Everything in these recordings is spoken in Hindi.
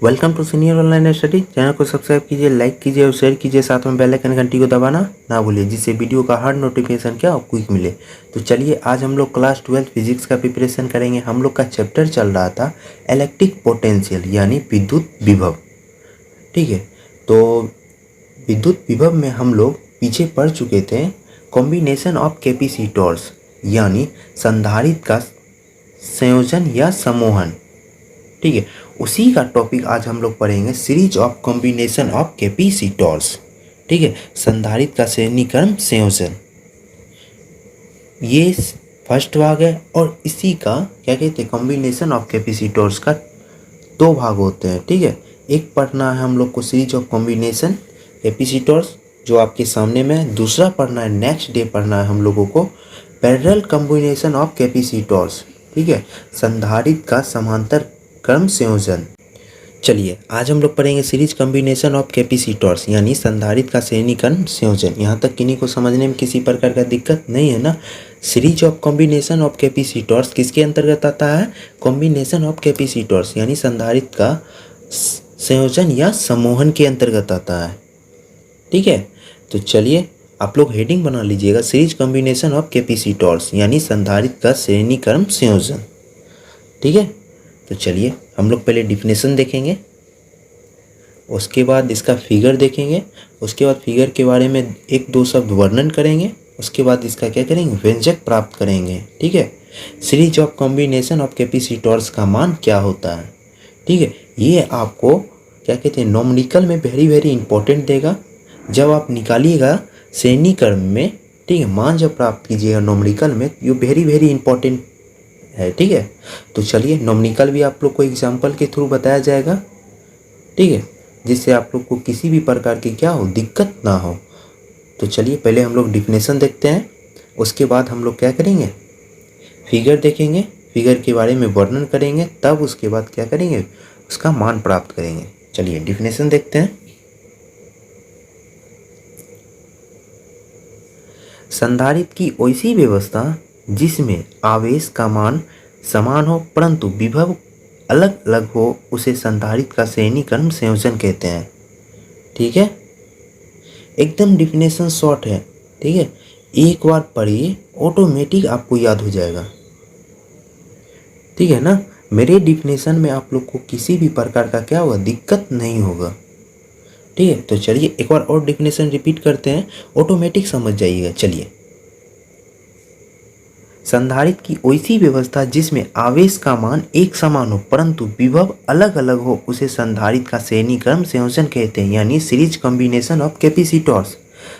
Welcome to senior online study. Channel को सब्सक्राइब कीजिए, लाइक कीजिए और शेयर कीजिए, साथ में बेल आइकन घंटी को दबाना ना भूलिए, जिससे वीडियो का हर नोटिफिकेशन क्या क्विक मिले। तो चलिए आज हम लोग क्लास 12 फिजिक्स का प्रिपरेशन करेंगे। हम लोग का चैप्टर चल रहा था इलेक्ट्रिक पोटेंशियल यानी विद्युत विभव। ठीक है, तो विद्युत विभव में हम लोग पीछे पढ़ चुके थे कॉम्बिनेशन ऑफ कैपेसिटर्स यानी संधारित्र का संयोजन या समूहन। ठीक है, उसी का टॉपिक आज हम लोग पढ़ेंगे, series of combination of capacitors. ठीक है, संधारित्र का श्रेणीक्रम संयोजन, ये फर्स्ट भाग है। और इसी का क्या कहते हैं, कॉम्बिनेशन ऑफ कैपेसिटर्स का दो भाग होते हैं। ठीक है, एक पढ़ना है हम लोग को सीरीज ऑफ कॉम्बिनेशन कैपेसिटर्स जो आपके सामने में है। दूसरा पढ़ना है, नेक्स्ट डे पढ़ना है हम लोगों को पैरेलल कॉम्बिनेशन ऑफ कैपेसिटर्स। ठीक है, संधारित्र का समांतर क्रम संयोजन। चलिए आज हम लोग पढ़ेंगे सीरीज कॉम्बिनेशन ऑफ कैपेसिटर्स यानी संधारित्र का श्रेणीक्रम संयोजन। यहाँ तक किन्हीं को समझने में किसी प्रकार का दिक्कत नहीं है ना। Series of combination of capacitors किसके अंतर्गत आता है? कॉम्बिनेशन ऑफ कैपेसिटर्स यानी संधारित्र का संयोजन या समूहन के अंतर्गत आता है। ठीक है, तो चलिए आप लोग हेडिंग बना लीजिएगा, सीरीज कॉम्बिनेशन ऑफ कैपेसिटर्स यानी संधारित्र का श्रेणीक्रम संयोजन। ठीक है, तो चलिए हम लोग पहले डिफिनेशन देखेंगे, उसके बाद इसका फिगर देखेंगे, उसके बाद फिगर के बारे में एक दो शब्द वर्णन करेंगे, उसके बाद इसका क्या करेंगे, व्यंजक प्राप्त करेंगे। ठीक है, series of combination of capacitors का मान क्या होता है। ठीक है, ये आपको क्या कहते हैं, नोमेरिकल में वेरी वेरी इंपॉर्टेंट देगा। जब आप निकालिएगा श्रेणी क्रम में, ठीक है, मान जब प्राप्त कीजिएगा नोमेरिकल में, ये वेरी वेरी इंपॉर्टेंट है। ठीक है, तो चलिए नोमेरिकल भी आप लोग को एग्जाम्पल के थ्रू बताया जाएगा। ठीक है, जिससे आप लोग को किसी भी प्रकार की क्या हो, दिक्कत ना हो। तो चलिए पहले हम लोग डिफिनेशन देखते हैं, उसके बाद हम लोग क्या करेंगे, फिगर देखेंगे, फिगर के बारे में वर्णन करेंगे, तब उसके बाद क्या करेंगे, उसका मान प्राप्त करेंगे। चलिए डिफिनेशन देखते हैं। संधारित्र की ऐसी व्यवस्था जिसमें आवेश का मान समान हो परंतु विभव अलग अलग हो, उसे संधारित्र का श्रेणीक्रम संयोजन कहते हैं। ठीक है, एकदम डिफिनेशन शॉर्ट है। ठीक है, एक बार पढ़िए, ऑटोमेटिक आपको याद हो जाएगा। ठीक है ना, मेरे डिफिनेशन में आप लोग को किसी भी प्रकार का क्या होगा, दिक्कत नहीं होगा। ठीक है, तो चलिए एक बार और डिफिनेशन रिपीट करते हैं, ऑटोमेटिक समझ जाइएगा। चलिए, संधारित्र की ऐसी व्यवस्था जिसमें आवेश का मान एक समान हो परंतु विभव अलग अलग हो, उसे संधारित्र का श्रेणीक्रम संयोजन कहते हैं, यानी सीरीज कॉम्बिनेशन ऑफ कैपेसिटर्स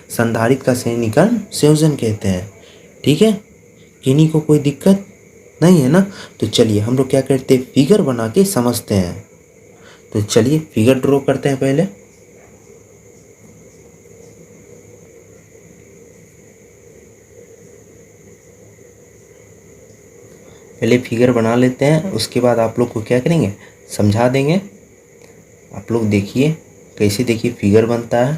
संधारित्र का श्रेणीक्रम संयोजन कहते हैं। ठीक है, किन्हीं को कोई दिक्कत नहीं है ना। तो चलिए हम लोग क्या करते हैं, फिगर बना के समझते हैं। तो चलिए फिगर ड्रॉ करते हैं। पहले फिगर बना लेते हैं, उसके बाद आप लोग को क्या करेंगे, समझा देंगे। आप लोग देखिए कैसे, देखिए फिगर बनता है।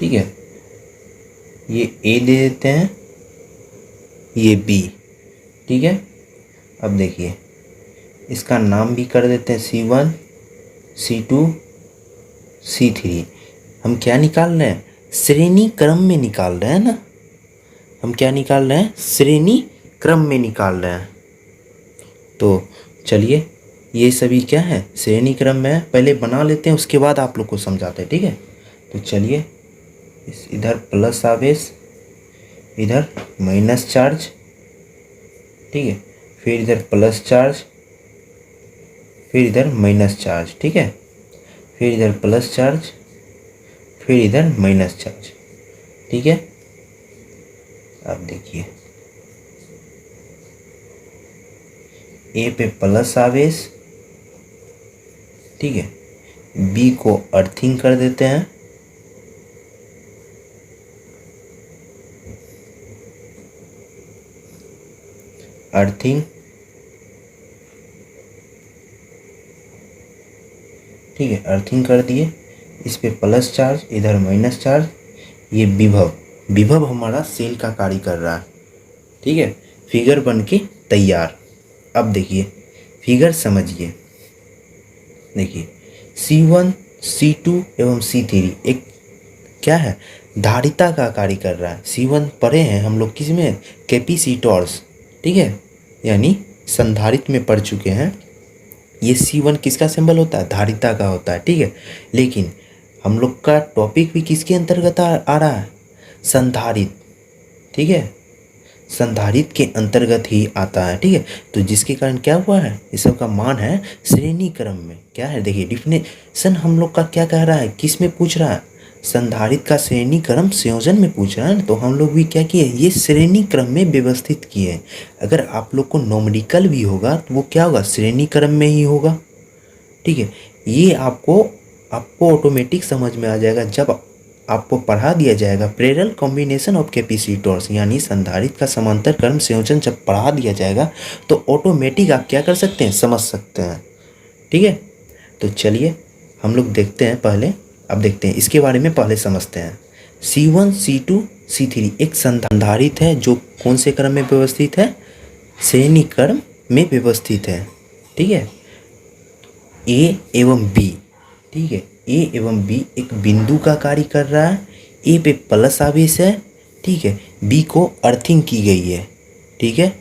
ठीक है, ये ए दे देते हैं, ये बी। ठीक है, अब देखिए इसका नाम भी कर देते हैं C1 C2 C3। हम क्या निकाल रहे हैं, श्रेणी क्रम में निकाल रहे हैं ना। हम क्या निकाल रहे हैं, श्रेणी क्रम में निकाल रहे हैं। तो चलिए ये सभी क्या है, श्रेणी क्रम में है। पहले बना लेते हैं, उसके बाद आप लोग को समझाते हैं। ठीक है, तो चलिए इधर प्लस आवेश, इधर माइनस चार्ज। ठीक है, फिर इधर प्लस चार्ज, फिर इधर माइनस चार्ज। ठीक है, फिर इधर प्लस चार्ज, फिर इधर माइनस चार्ज। ठीक है, अब देखिए ए पे प्लस आवेश, ठीक है, बी को अर्थिंग कर देते हैं, अर्थिंग, ठीक है, अर्थिंग कर दिए, इस पे प्लस चार्ज, इधर माइनस चार्ज, ये विभव, विभव हमारा सेल का कार्य कर रहा है। ठीक है, फिगर बन के तैयार। अब देखिए फिगर समझिए, देखिए C1 C2 एवं C3 एक क्या है, धारिता का कार्य कर रहा है। C1 पढ़े हैं हम लोग किस में, कैपेसिटर्स, ठीक है, यानी संधारित्र में पढ़ चुके हैं। ये C1 किसका सिंबल होता है, धारिता का होता है। ठीक है, लेकिन हम लोग का टॉपिक भी किसके अंतर्गत आ रहा है, संधारित्र। ठीक है, संधारित्र के अंतर्गत ही आता है। ठीक है, तो जिसके कारण क्या हुआ है, इस सब का मान है श्रेणी क्रम में। क्या है, देखिए डिफिनेशन हम लोग का क्या कह रहा है, किस में पूछ रहा है, संधारित्र का श्रेणी क्रम संयोजन में पूछ रहा है ना। तो हम लोग भी क्या किए, ये श्रेणी क्रम में व्यवस्थित किए। अगर आप लोग को नोमेरिकल भी होगा तो वो क्या होगा, श्रेणी क्रम में ही होगा। ठीक है, ये आपको ऑटोमेटिक समझ में आ जाएगा जब आपको पढ़ा दिया जाएगा पैरेलल कॉम्बिनेशन ऑफ कैपेसिटर्स, यानी संधारित्र का समांतर क्रम संयोजन जब पढ़ा दिया जाएगा तो ऑटोमेटिक आप क्या कर सकते हैं, समझ सकते हैं। ठीक है, तो चलिए हम लोग देखते हैं पहले, अब देखते हैं इसके बारे में, पहले समझते हैं। C1 C2 C3 एक संधारित्र है जो कौन से क्रम में व्यवस्थित है, श्रेणी क्रम में व्यवस्थित है। ठीक है, A एवं B, ठीक है, A एवं B एक बिंदु का कार्य कर रहा है। A पे प्लस आवेश है, ठीक है, B को अर्थिंग की गई है। ठीक है,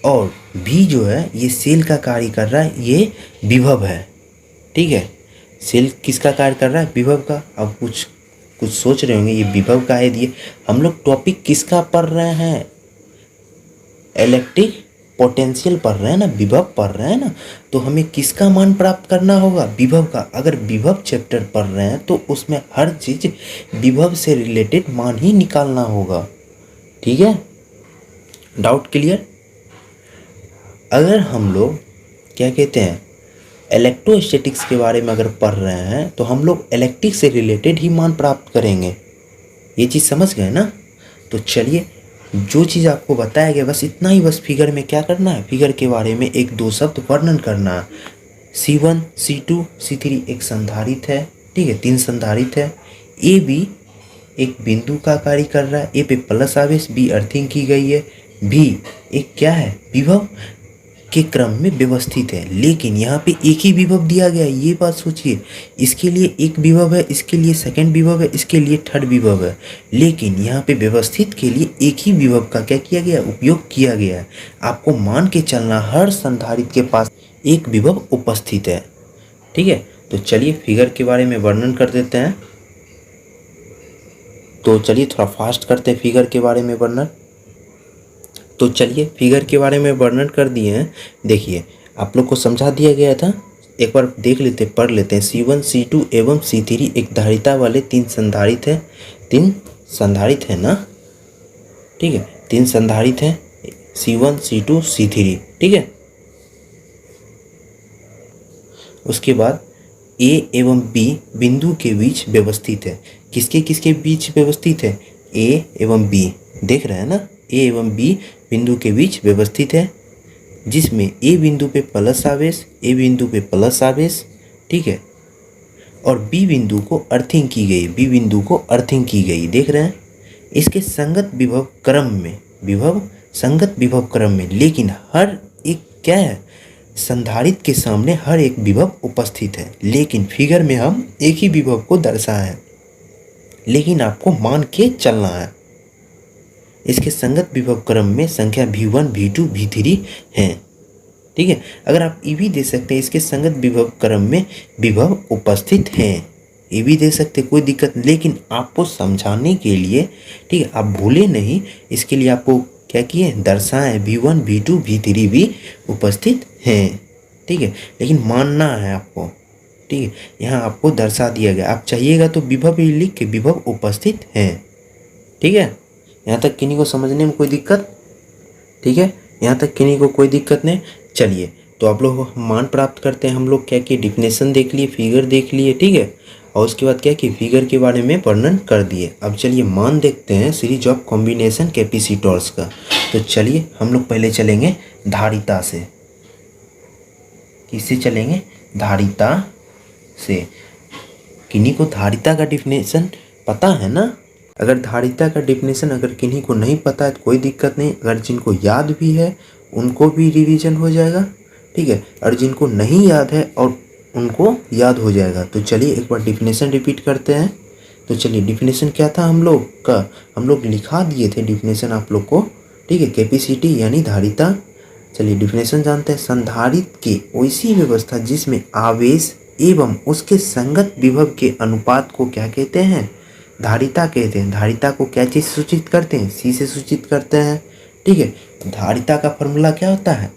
और B जो है ये सेल का कार्य कर रहा है, ये विभव है। ठीक है, सेल किसका कार्य कर रहा है, विभव का। अब कुछ सोच रहे होंगे ये विभव का है, ये हम लोग टॉपिक किसका पढ़ रहे हैं, इलेक्ट्रिक पोटेंशियल पढ़ रहे हैं ना, विभव पढ़ रहे हैं ना। तो हमें किसका मान प्राप्त करना होगा, विभव का। अगर विभव चैप्टर पढ़ रहे हैं तो उसमें हर चीज विभव से रिलेटेड मान ही निकालना होगा। ठीक है, डाउट क्लियर। अगर हम लोग क्या कहते हैं, इलेक्ट्रोस्टैटिक्स के बारे में अगर पढ़ रहे हैं तो हम लोग इलेक्ट्रिक से रिलेटेड ही मान प्राप्त करेंगे। ये चीज़ समझ गए ना। तो चलिए जो चीज़ आपको बताया गया बस इतना ही, बस फिगर में क्या करना है, फिगर के बारे में एक दो शब्द वर्णन करना है। C1 C2 C3 एक संधारित्र है। ठीक है, 3 संधारित्र है। ए बी एक बिंदु का कार्य कर रहा है, ए पे प्लस आवेश, बी अर्थिंग की गई है। भी एक क्या है, विभव के क्रम में व्यवस्थित है। लेकिन यहाँ पे एक ही विभव दिया गया है, ये बात सोचिए। इसके लिए एक विभव है, इसके लिए सेकंड विभव है, इसके लिए थर्ड विभव है। लेकिन यहाँ पे व्यवस्थित के लिए एक ही विभव का क्या किया गया, उपयोग किया गया है। आपको मान के चलना हर संधारित्र के पास एक विभव उपस्थित है। ठीक है, तो चलिए फिगर के बारे में वर्णन कर देते हैं। तो चलिए थोड़ा फास्ट करते हैं फिगर के बारे में वर्णन। तो चलिए फिगर के बारे में वर्णन कर दिए हैं। देखिए आप लोग को समझा दिया गया था, एक बार देख लेते, पढ़ लेते हैं। C1 C2 एवं C3 एक धारिता वाले 3 संधारित्र है। 3 संधारित्र है ना, ठीक है, 3 संधारित्र है, C1 C2 C3। ठीक है, उसके बाद A एवं B बिंदु के बीच व्यवस्थित है। किसके किसके बीच व्यवस्थित है, A एवं B, देख रहे हैं ना, A एवं B बिंदु के बीच व्यवस्थित है, जिसमें A बिंदु पे प्लस आवेश, A बिंदु पे प्लस आवेश, ठीक है, और B बिंदु को अर्थिंग की गई, B बिंदु को अर्थिंग की गई, देख रहे हैं। इसके संगत विभव क्रम में, विभव संगत विभव क्रम में, लेकिन हर एक क्या है, संधारित्र के सामने हर एक विभव उपस्थित है। लेकिन फिगर में हम एक ही विभव को दर्शाए हैं, लेकिन आपको मान के चलना है। इसके संगत विभव क्रम में संख्या V1 V2 V3 हैं। ठीक है, अगर आप ये भी दे सकते हैं, इसके संगत विभव क्रम में विभव उपस्थित हैं, ये भी दे सकते, कोई दिक्कत। लेकिन आपको समझाने के लिए, ठीक है, आप भूले नहीं, इसके लिए आपको क्या किए, दर्शाएं V1 V2 V3 भी उपस्थित हैं। ठीक है, लेकिन मानना है आपको। ठीक है, यहाँ आपको दर्शा दिया गया, आप चाहिएगा तो विभव भी लिख के विभव उपस्थित हैं। ठीक है, यहाँ तक किन्हीं को समझने में कोई दिक्कत, ठीक है, यहाँ तक किन्हीं को कोई दिक्कत नहीं। चलिए तो आप लोग मान प्राप्त करते हैं, हम लोग क्या किए, डिफिनेशन देख लिए, फिगर देख लिए, ठीक है, और उसके बाद क्या किए, फिगर के बारे में वर्णन कर दिए। अब चलिए मान देखते हैं सीरीज ऑफ कॉम्बिनेशन कैपेसिटर्स का। तो चलिए हम लोग पहले चलेंगे धारिता से। किससे चलेंगे, धारिता से। किन्हीं को धारिता का डिफिनेशन पता है ना? अगर धारिता का डिफिनेशन अगर किन्हीं को नहीं पता है तो कोई दिक्कत नहीं, अगर जिनको याद भी है उनको भी रिवीजन हो जाएगा, ठीक है। और जिनको नहीं याद है और उनको याद हो जाएगा। तो चलिए एक बार डिफिनेशन रिपीट करते हैं। तो चलिए डिफिनेशन क्या था हम लोग का, हम लोग लिखा दिए थे डिफिनेशन आप लोग को, ठीक है। कैपेसिटी यानी धारिता। चलिए डिफिनेशन जानते हैं। संधारित्र की वैसी व्यवस्था जिसमें आवेश एवं उसके संगत विभव के अनुपात को क्या कहते हैं? धारिता कहते हैं। धारिता को क्या चीज़ सूचित करते हैं? सी से सूचित करते हैं, ठीक है। धारिता का फॉर्मूला क्या होता है?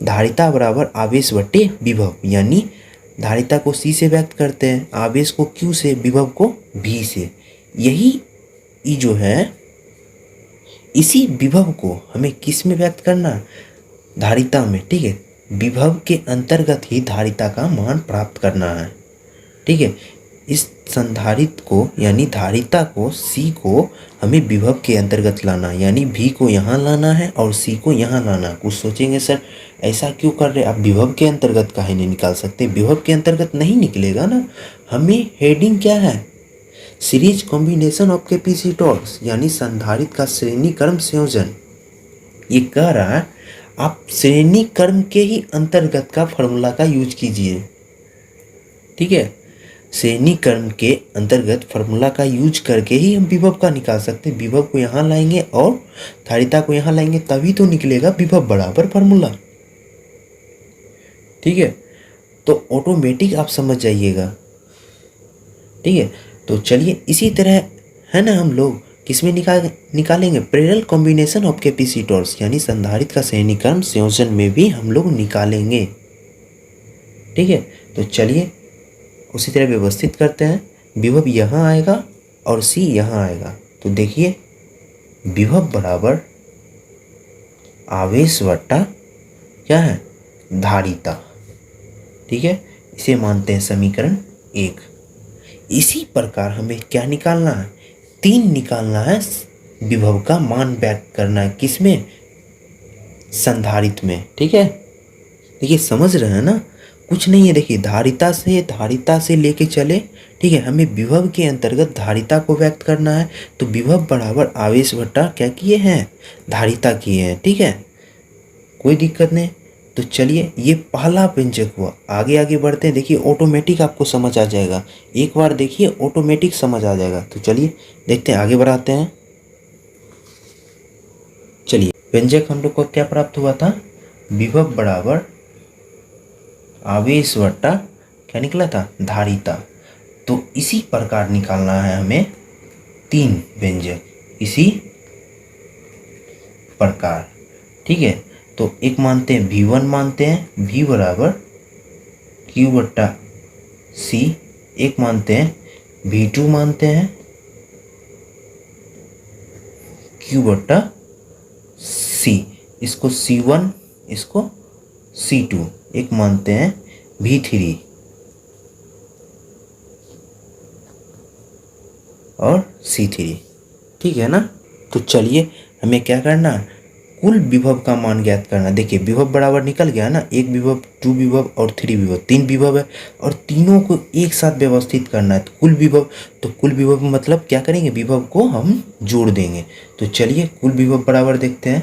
धारिता बराबर आवेश बटे विभव, यानी धारिता को सी से व्यक्त करते हैं, आवेश को क्यू से, विभव को भी से। यही जो है, इसी विभव को हमें किस में व्यक्त करना? धारिता में, ठीक है। विभव के अंतर्गत ही धारिता का मान प्राप्त करना है, ठीक है। इस संधारित्र को यानी धारिता को, सी को हमें विभव के अंतर्गत लाना है, यानी भी को यहाँ लाना है और सी को यहाँ लाना है। कुछ सोचेंगे सर ऐसा क्यों कर रहे, आप विभव के अंतर्गत काहे नहीं निकाल सकते? विभव के अंतर्गत नहीं निकलेगा ना। हमें हेडिंग क्या है? सीरीज कॉम्बिनेशन ऑफ कैपेसिटर्स, यानी संधारित्र का श्रेणी क्रम संयोजन। ये कह रहा है आप श्रेणी क्रम के ही अंतर्गत का फॉर्मूला का यूज कीजिए, ठीक है। श्रेणी क्रम के अंतर्गत फॉर्मूला का यूज करके ही हम विभव का निकाल सकते हैं। विभव को यहाँ लाएंगे और धारिता को यहाँ लाएंगे, तभी तो निकलेगा विभव बराबर फॉर्मूला, ठीक है। तो ऑटोमेटिक आप समझ जाइएगा, ठीक है। तो चलिए इसी तरह है ना, हम लोग किसमें निकालेंगे? पैरेलल कॉम्बिनेशन ऑफ कैपेसिटर्स, यानी संधारित्र का श्रेणी क्रम संयोजन में भी हम लोग निकालेंगे, ठीक है। तो चलिए उसी तरह व्यवस्थित करते हैं। विभव यहाँ आएगा और सी यहाँ आएगा। तो देखिए विभव बराबर आवेश बटा क्या है? धारिता, ठीक है। इसे मानते हैं समीकरण 1। इसी प्रकार हमें क्या निकालना है? 3 निकालना है। विभव का मान व्यक्त करना है किसमें? संधारित्र में, ठीक है। देखिए समझ रहे हैं ना, कुछ नहीं है। देखिए धारिता से लेके चले, ठीक है। हमें विभव के अंतर्गत धारिता को व्यक्त करना है, तो विभव बराबर आवेश बटा क्या किए हैं? धारिता किए हैं, ठीक है। कोई दिक्कत नहीं। तो चलिए ये पहला व्यंजक हुआ। आगे आगे बढ़ते हैं। देखिए ऑटोमेटिक आपको समझ आ जाएगा, एक बार देखिए ऑटोमेटिक समझ आ जाएगा। तो चलिए देखते हैं, आगे बढ़ाते हैं। चलिए व्यंजक हम लोग को क्या प्राप्त हुआ था? विभव बराबर आवेश बटा क्या निकला था? धारिता। तो इसी प्रकार निकालना है हमें 3 व्यंजक, इसी प्रकार, ठीक है। तो एक मानते हैं V1 मानते हैं, V बराबर Q बट्टा C। एक मानते हैं V2 मानते हैं Q बट्टा C। इसको C1, इसको C2। एक मानते हैं V3 और C3, ठीक है ना। तो चलिए हमें क्या करना है? कुल विभव का मान ज्ञात करना। देखिए विभव बराबर निकल गया ना, 1 विभव, 2 विभव और 3 विभव। 3 विभव है और तीनों को एक साथ व्यवस्थित करना है। तो कुल विभव, तो कुल विभव मतलब क्या करेंगे? विभव को हम जोड़ देंगे। तो चलिए कुल विभव बराबर देखते हैं।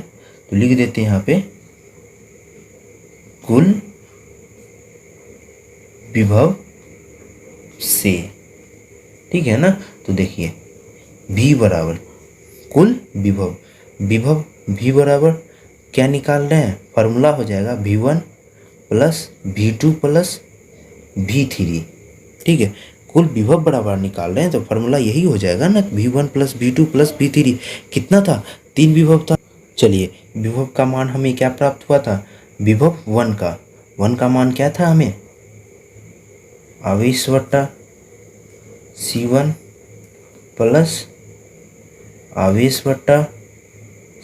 तो लिख देते हैं यहाँ पे कुल विभव से, ठीक है ना। तो देखिए V बराबर कुल विभव, विभव V बराबर क्या निकाल रहे हैं? फॉर्मूला हो जाएगा V1 plus V2 plus V3, ठीक है। कुल विभव बराबर निकाल रहे हैं तो फॉर्मूला यही हो जाएगा ना, V1 plus V2 plus V3। कितना था? 3 विभव था। चलिए विभव का मान हमें क्या प्राप्त हुआ था? विभव 1 का मान क्या था हमें? आवेश बटा C1 प्लस आवेश बटा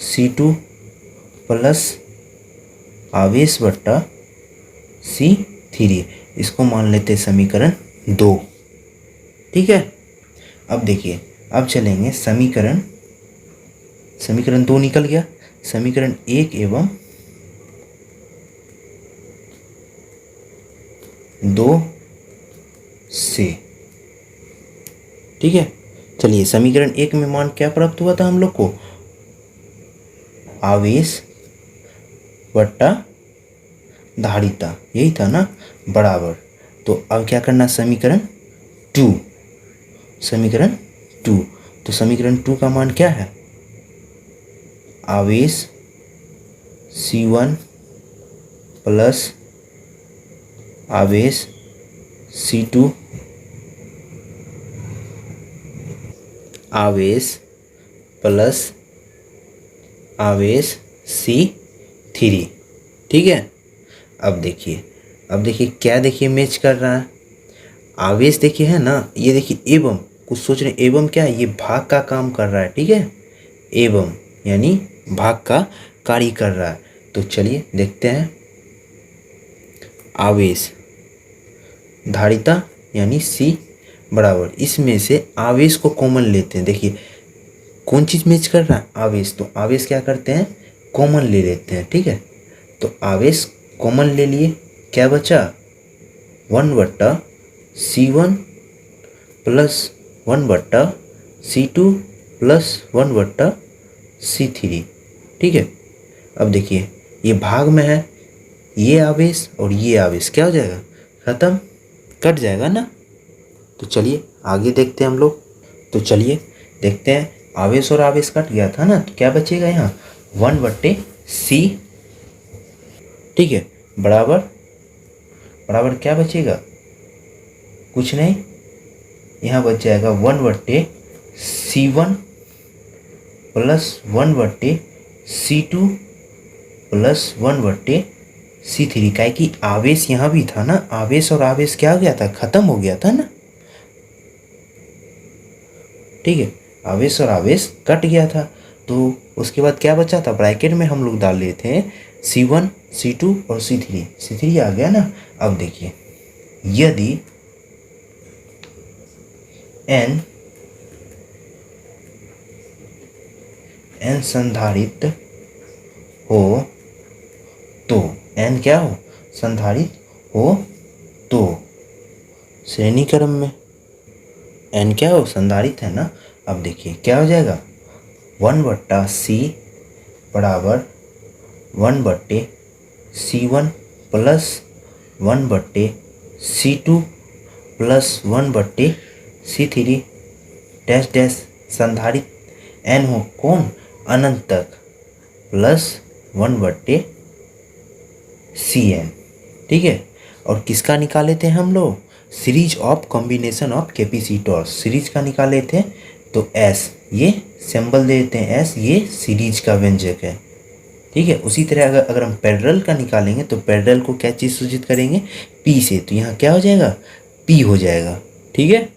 C2 प्लस आवेश बटा C3। इसको मान लेते समीकरण 2, ठीक है। अब देखिए, अब चलेंगे समीकरण 2 निकल गया। समीकरण 1 एवं 2 से। ठीक है, चलिए समीकरण 1 में मान क्या प्राप्त हुआ था हम लोग को, आवेश बट्टा धारिता, यही था ना, बराबर। तो अब क्या करना, समीकरण 2, समीकरण 2, तो समीकरण 2 का मान क्या है, आवेश C1 प्लस आवेश C2 आवेश प्लस आवेश C3। ठीक है, अब देखिए क्या देखिए मैच कर रहा है, आवेश देखिए है ना, ये देखिए एवं, कुछ सोच रहे एवं क्या है, ये भाग का काम कर रहा है। ठीक है, एवं यानी भाग का कार्य कर रहा है। तो चलिए देखते हैं, आवेश धारिता यानी C बराबर, इसमें से आवेश को कॉमन लेते हैं। देखिए कौन चीज़ मैच कर रहा है, आवेश, तो आवेश क्या करते हैं, कॉमन ले लेते हैं। ठीक है, तो आवेश कॉमन ले लिए, क्या बचा, 1/C1 plus 1/C2 plus 1/C3। ठीक है, अब देखिए ये भाग में है, ये आवेश और ये आवेश क्या हो जाएगा, खत्म, कट जाएगा ना। तो चलिए आगे देखते हैं हम लोग। तो चलिए देखते हैं, आवेश और आवेश कट गया था ना, तो क्या बचेगा यहाँ, 1/C। ठीक है, बराबर बराबर क्या बचेगा, कुछ नहीं, यहाँ बच जाएगा 1/C1 plus 1/C2 plus 1/C3। का कि आवेश यहाँ भी था ना, आवेश और आवेश क्या हो गया था, खत्म हो गया था ना। ठीक है, आवेश और आवेश कट गया था, तो उसके बाद क्या बचा था, ब्रैकेट में हम लोग डाल लिए थे C1 C2 और C3 आ गया ना। अब देखिए, यदि N संधारित हो तो, N क्या हो, संधारित हो तो, श्रेणी क्रम में N क्या हो, संधारित है ना। अब देखिए क्या हो जाएगा, 1/C बराबर 1/C1 plus 1/C2 plus 1/C3 dash dash, संधारित N हो कौन, अनंत तक, प्लस 1/Cn। ठीक है, और किसका निकाले थे हम लोग, series of combination of capacitors, series का निकाले थे। तो S, ये सिंबल दे देते हैं S, ये सीरीज का व्यंजक है। ठीक है, उसी तरह अगर हम पैरेलल का निकालेंगे तो पैरेलल को क्या चीज़ सूचित करेंगे, P से, तो यहाँ क्या हो जाएगा, P हो जाएगा। ठीक है,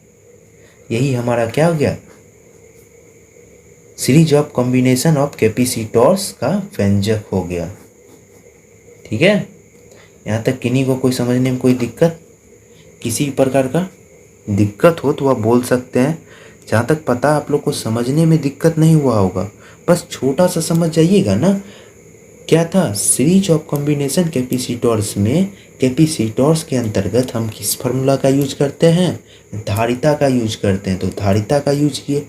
यही हमारा क्या हो गया, series of combination of capacitors का व्यंजक हो गया। ठीक है, यहाँ तक किन्हीं को कोई समझने में कोई दिक्कत, किसी प्रकार का दिक्कत हो तो आप बोल सकते हैं। जहाँ तक पता आप लोग को समझने में दिक्कत नहीं हुआ होगा, बस छोटा सा समझ जाइएगा ना। क्या था, सीरीज ऑफ कॉम्बिनेशन कैपेसिटर्स में, कैपेसिटर्स के अंतर्गत हम किस फार्मूला का यूज करते हैं, धारिता का यूज करते हैं। तो धारिता का यूज किए,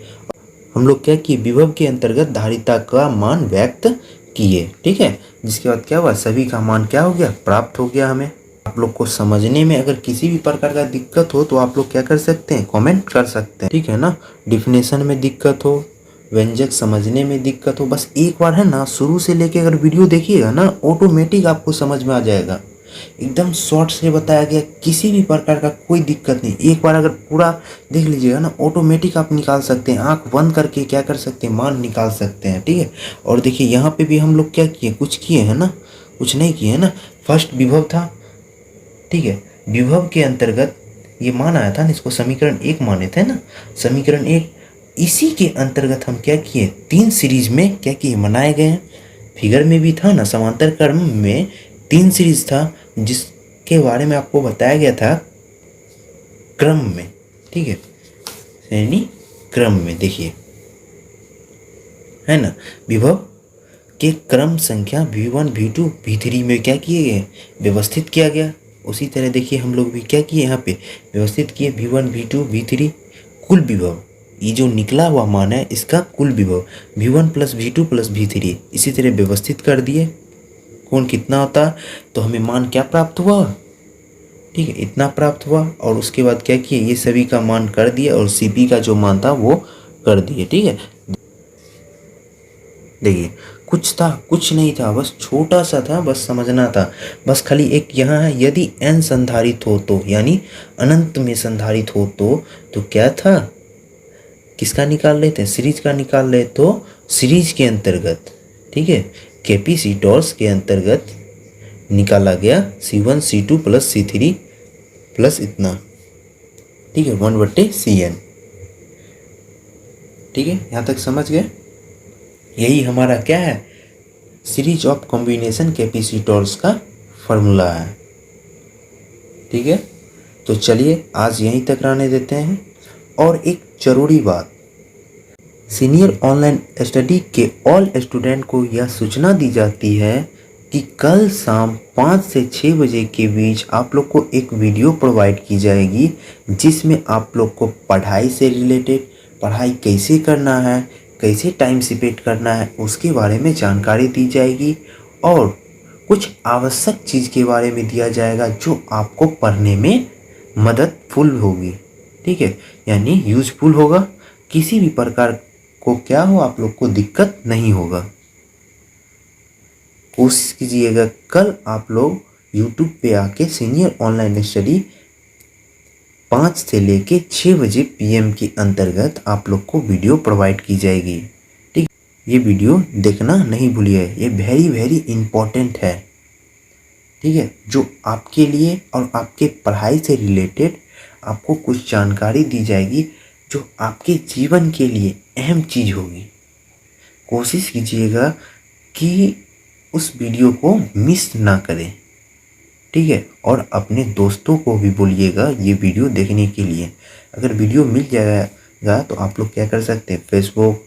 हम लोग क्या किए, विभव के अंतर्गत धारिता का मान व्यक्त किए। ठीक है, जिसके बाद क्या हुआ, सभी का मान क्या हो गया, प्राप्त हो गया हमें। आप लोग को समझने में अगर किसी भी प्रकार का दिक्कत हो तो आप लोग क्या कर सकते हैं, कमेंट कर सकते हैं। ठीक है ना, डिफिनेशन में दिक्कत हो, व्यंजक समझने में दिक्कत हो, बस एक बार है ना शुरू से लेके अगर वीडियो देखिएगा ना, ऑटोमेटिक आपको समझ में आ जाएगा। एकदम शॉर्ट से बताया गया, किसी भी प्रकार का कोई दिक्कत नहीं। एक बार अगर पूरा देख लीजिएगा ना, ऑटोमेटिक आप निकाल सकते हैं, आंख बंद करके क्या कर सकते हैं, मान निकाल सकते हैं। ठीक है, और देखिए यहाँ पे भी हम लोग क्या किए, कुछ किए हैं ना, कुछ नहीं किए है ना। फर्स्ट विभव था, ठीक है, विभव के अंतर्गत ये मान आया था ना, इसको समीकरण 1 माने थे ना, समीकरण 1, इसी के अंतर्गत हम क्या किए, 3 सीरीज में क्या किए, बनाए गए हैं। फिगर में भी था ना, समांतर क्रम में 3 सीरीज था, जिसके बारे में आपको बताया गया था क्रम में। ठीक है, श्रेणी क्रम में देखिए, है ना, विभव के क्रम संख्या V1 V2 V3 में क्या किए गए, व्यवस्थित किया गया। उसी तरह देखिए हम लोग भी क्या किए, यहाँ पे व्यवस्थित किए V1 V2 V3 कुल विभव, ये जो निकला हुआ मान है इसका कुल विभव V1 plus V2 plus V3 इसी तरह व्यवस्थित कर दिए। कोण कितना होता है, तो हमें मान क्या प्राप्त हुआ, ठीक है, इतना प्राप्त हुआ। और उसके बाद क्या किए, ये सभी का मान कर दिए और CP का जो मान था वो कर दिए। ठीक है, देखिए कुछ था कुछ नहीं था, बस छोटा सा था, बस समझना था। बस खाली एक यहाँ है, यदि n संधारित हो तो, यानी अनंत में संधारित हो तो क्या था, किसका निकाल लेते हैं, सीरीज का निकाल ले, तो सीरीज के अंतर्गत, ठीक है, कैपेसिटर्स के अंतर्गत निकाला गया C1 C2 plus C3 plus इतना, ठीक है, 1/CN। ठीक है, यहाँ तक समझ गए। यही हमारा क्या है, सीरीज ऑफ कॉम्बिनेशन कैपेसिटर्स का फॉर्मूला है। ठीक है, तो चलिए आज यहीं तक रहने देते हैं। और एक जरूरी बात, सीनियर ऑनलाइन स्टडी के ऑल स्टूडेंट को यह सूचना दी जाती है कि कल शाम 5 से 6 बजे के बीच आप लोग को एक वीडियो प्रोवाइड की जाएगी, जिसमें आप लोग को पढ़ाई से रिलेटेड, पढ़ाई कैसे करना है, कैसे टाइम स्पेंड करना है, उसके बारे में जानकारी दी जाएगी और कुछ आवश्यक चीज़ के बारे में दिया जाएगा जो आपको पढ़ने में मददफुल होगी। ठीक है, यानी यूजफुल होगा, किसी भी प्रकार को क्या हो, आप लोग को दिक्कत नहीं होगा। कोशिश कीजिएगा कल आप लोग YouTube पे आके सीनियर ऑनलाइन स्टडी 5 से लेके 6 बजे PM के अंतर्गत आप लोग को वीडियो प्रोवाइड की जाएगी। ठीक, ये वीडियो देखना नहीं भूलिए, ये वेरी वेरी इम्पोर्टेंट है। ठीक है, जो आपके लिए और आपके पढ़ाई से रिलेटेड आपको कुछ जानकारी दी जाएगी जो आपके जीवन के लिए अहम चीज़ होगी। कोशिश कीजिएगा कि उस वीडियो को मिस ना करें। ठीक है, और अपने दोस्तों को भी बोलिएगा ये वीडियो देखने के लिए। अगर वीडियो मिल जाएगा तो आप लोग क्या कर सकते हैं, फेसबुक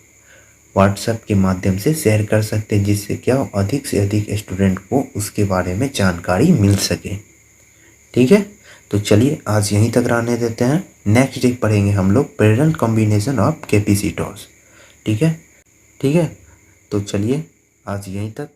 व्हाट्सएप के माध्यम से शेयर कर सकते हैं, जिससे क्या अधिक से अधिक स्टूडेंट को उसके बारे में जानकारी मिल सके। ठीक है, तो चलिए आज यहीं तक रहने देते हैं। नेक्स्ट डे पढ़ेंगे हम लोग पैरेलल कॉम्बिनेशन ऑफ कैपेसिटर्स। ठीक है, तो चलिए आज यहीं तक।